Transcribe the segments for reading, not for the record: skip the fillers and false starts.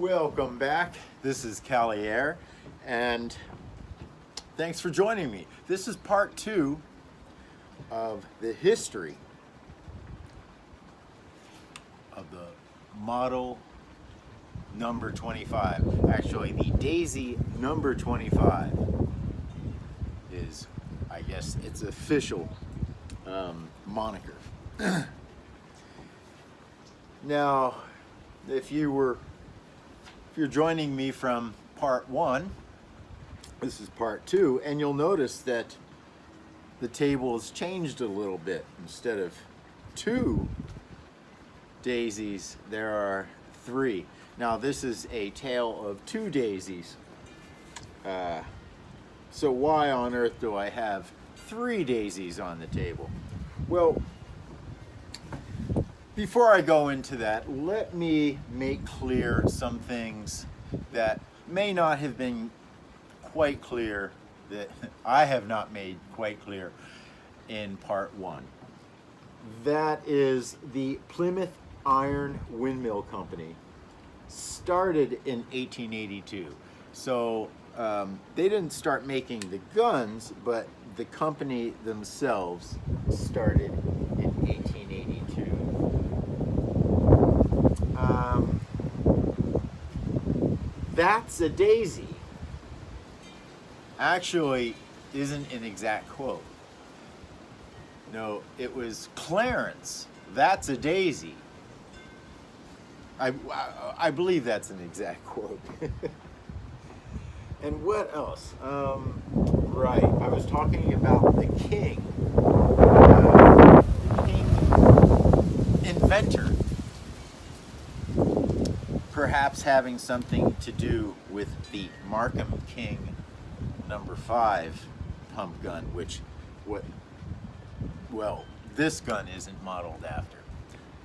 Welcome back. This is CaliAir, and thanks for joining me. This is part 2 of the history of the model number 25. Actually, the Daisy number 25 is, I guess, its official moniker. Now, if you're joining me from part 1, this is part 2, and you'll notice that the table has changed a little bit. Instead of 2 daisies, there are 3. Now this is a tale of 2 daisies. So why on earth do I have 3 daisies on the table? Well, before I go into that, let me make clear some things that may not have been quite clear, that I have not made quite clear in part 1. That is, the Plymouth Iron Windmill Company started in 1882. So they didn't start making the guns, but the company themselves started in 1882. That's a daisy actually isn't an exact quote. No, it was Clarence, that's a daisy. I believe that's an exact quote. And what else? Right, I was talking about the king inventor, perhaps having something to do with the Markham King number 5 pump gun, which, well, this gun isn't modeled after.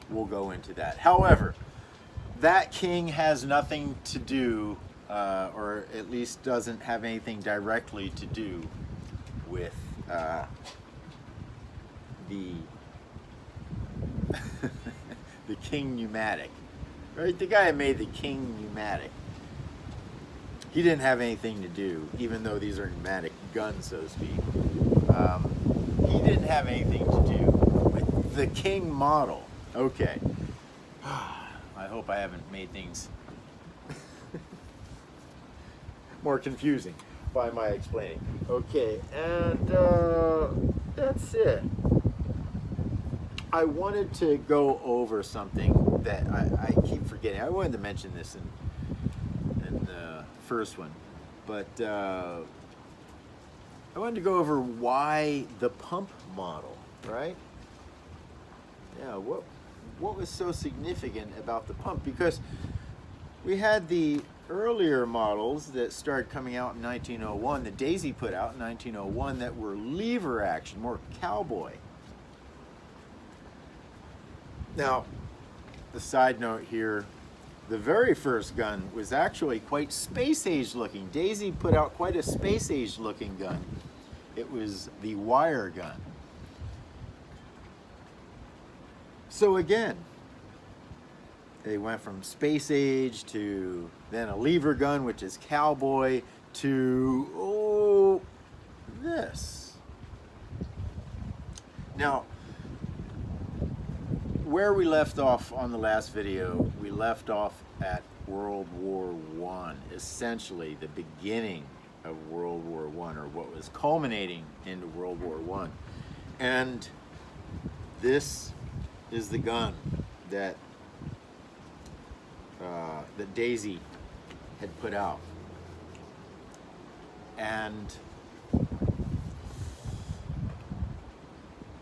We'll go into that. However, that king has nothing to do, or at least doesn't have anything directly to do with the the King pneumatic. Right? The guy who made the King pneumatic, he didn't have anything to do, even though these are pneumatic guns, so to speak. He didn't have anything to do with the King model. Okay. I hope I haven't made things more confusing by my explaining. Okay, and that's it. I wanted to go over something that I keep forgetting. I wanted to mention this in the first one, but I wanted to go over why the pump model, right? Yeah, what was so significant about the pump? Because we had the earlier models that started coming out in 1901, that Daisy put out in 1901, that were lever action, more cowboy. Now, the side note here, the very first gun was actually quite space age looking. Daisy put out quite a space age looking gun. It was the wire gun. So again, they went from space age to then a lever gun, which is cowboy, to this. Now, where we left off on the last video, we left off at World War I, essentially the beginning of World War I, or what was culminating into World War I. And this is the gun that that Daisy had put out. And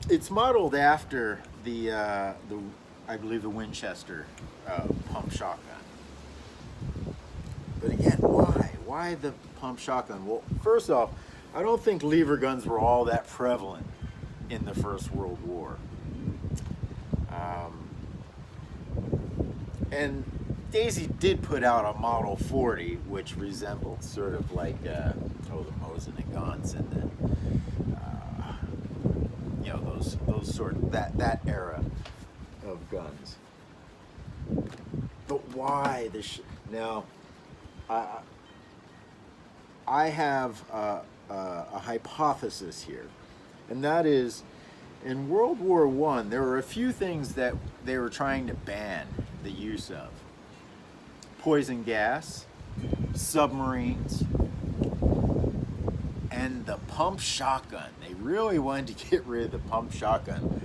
it's modeled after the I believe the Winchester pump shotgun. But again, why? Why the pump shotgun? Well, first off, I don't think lever guns were all that prevalent in the First World War. And Daisy did put out a Model 40, which resembled sort of like the Mosin and Gauntz and the those sort of that era of guns. But why Now, I have a hypothesis here, and that is, in World War I, there were a few things that they were trying to ban the use of. Poison gas, submarines, and the pump shotgun. They really wanted to get rid of the pump shotgun.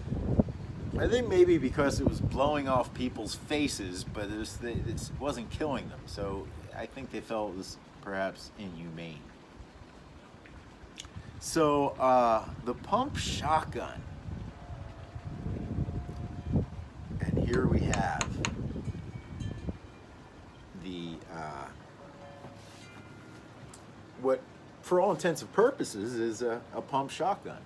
I think maybe because it was blowing off people's faces, but it wasn't killing them. So I think they felt it was perhaps inhumane. So the pump shotgun. And here we have the what, for all intents and purposes, is a pump shotgun.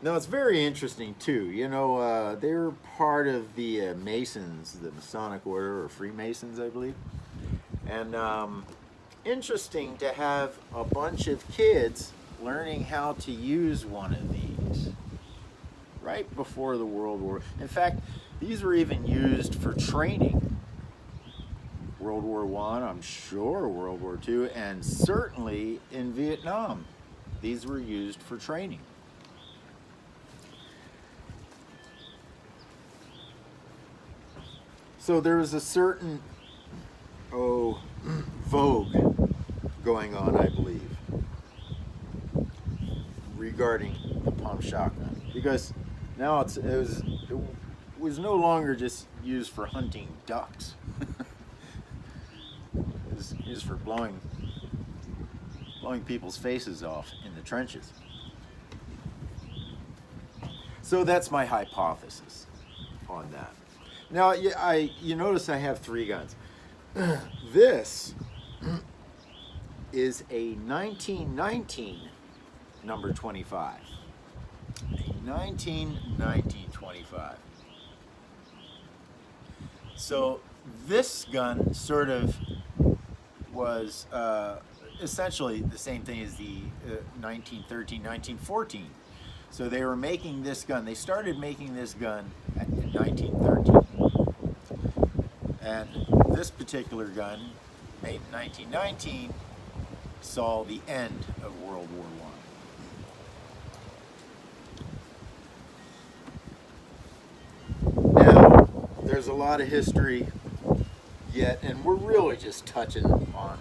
Now, it's very interesting, too. You know, they're part of the Masons, the Masonic Order, or Freemasons, I believe. And interesting to have a bunch of kids learning how to use one of these right before the World War. In fact, these were even used for training. World War I, I'm sure World War II, and certainly in Vietnam. These were used for training. So there was a certain, vogue going on, I believe, regarding the pump shotgun. Because now it was no longer just used for hunting ducks. It was used for blowing people's faces off in the trenches. So that's my hypothesis on that. Now, you notice I have 3 guns. This is a 1919 number 25. A 1919 25. So this gun sort of was essentially the same thing as the 1913, 1914. So they were making this gun. They started making this gun in 1913. And this particular gun, made in 1919, saw the end of World War I. Now, there's a lot of history yet, and we're really just touching on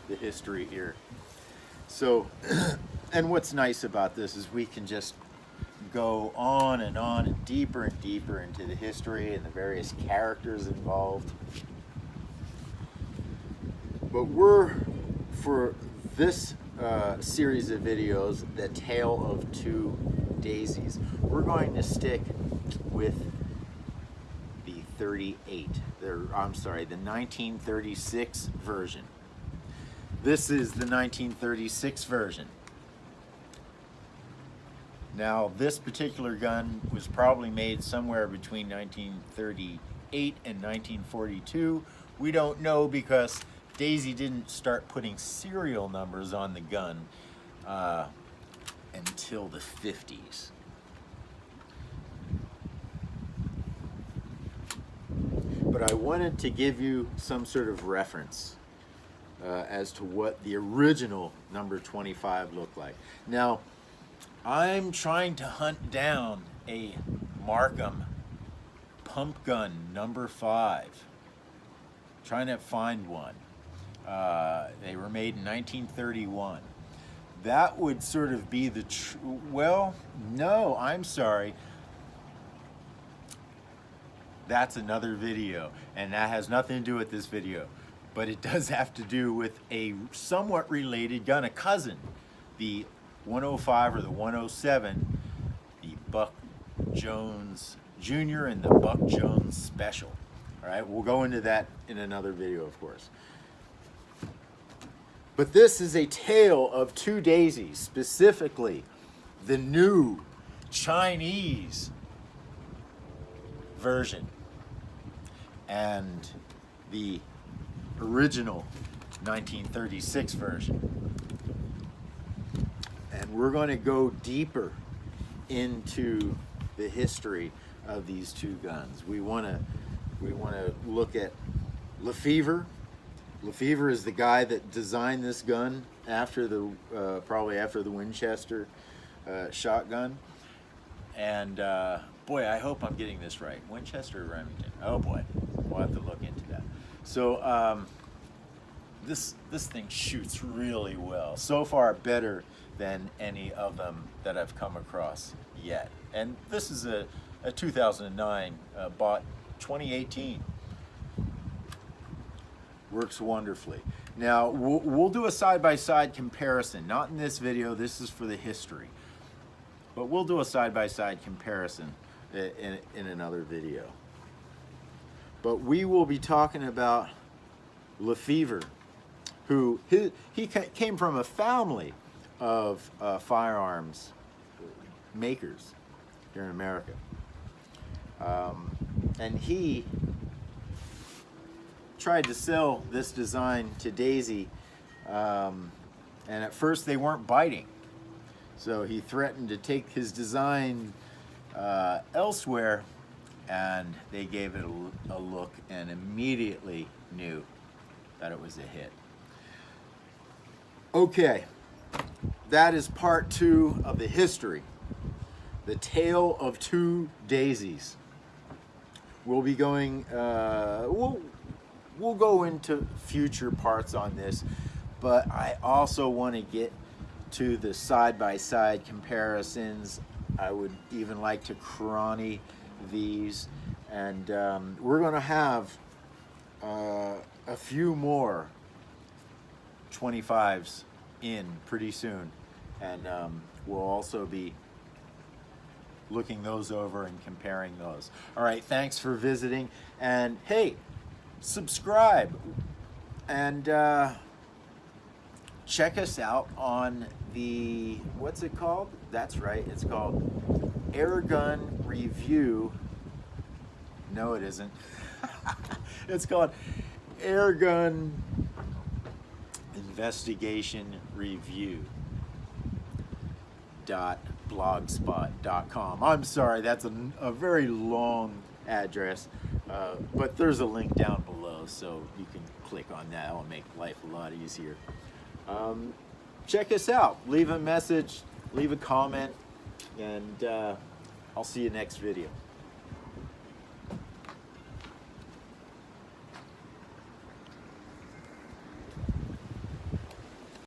the history here. So, and what's nice about this is we can just go on and deeper into the history and the various characters involved. But for this series of videos, The Tale of Two Daisies, we're going to stick with the 1936 version. This is the 1936 version. Now, this particular gun was probably made somewhere between 1938 and 1942. We don't know because Daisy didn't start putting serial numbers on the gun until the 50s. But I wanted to give you some sort of reference as to what the original number 25 looked like. Now, I'm trying to hunt down a Markham pump gun number 5. Trying to find one. They were made in 1931. That would sort of be the well, no, I'm sorry. That's another video, and that has nothing to do with this video. But it does have to do with a somewhat related gun, a cousin. The 105 or the 107, the Buck Jones Jr. and the Buck Jones Special. All right, we'll go into that in another video, of course. But this is a tale of two daisies, specifically the new Chinese version and the original 1936 version. And we're going to go deeper into the history of these two guns. We want to look at Lefever. Lefever is the guy that designed this gun after the probably after the Winchester shotgun. And boy, I hope I'm getting this right. Winchester or Remington? Oh boy, we'll have to look into that. So this thing shoots really well. So far, better than any of them that I've come across yet. And this is a 2009, bought 2018. Works wonderfully. Now, we'll do a side-by-side comparison. Not in this video, this is for the history. But we'll do a side-by-side comparison in another video. But we will be talking about Lefever, who he came from a family of firearms makers here in America. And he tried to sell this design to Daisy, and at first they weren't biting. So he threatened to take his design elsewhere, and they gave it a look and immediately knew that it was a hit. Okay, that is part 2 of the history. The Tale of Two Daisies. We'll be going, we'll go into future parts on this, but I also want to get to the side-by-side comparisons. I would even like to chrony these, and we're going to have a few more 25s in pretty soon, and we'll also be looking those over and comparing those. All right, thanks for visiting, and hey, subscribe and check us out on the, what's it called? That's right, it's called Airgun Review. No, it isn't. It's called Airgun Investigation Review .blogspot.com. I'm sorry, that's a very long address, but there's a link down below, so you can click on that. It'll make life a lot easier. Check us out. Leave a message, leave a comment, and I'll see you next video.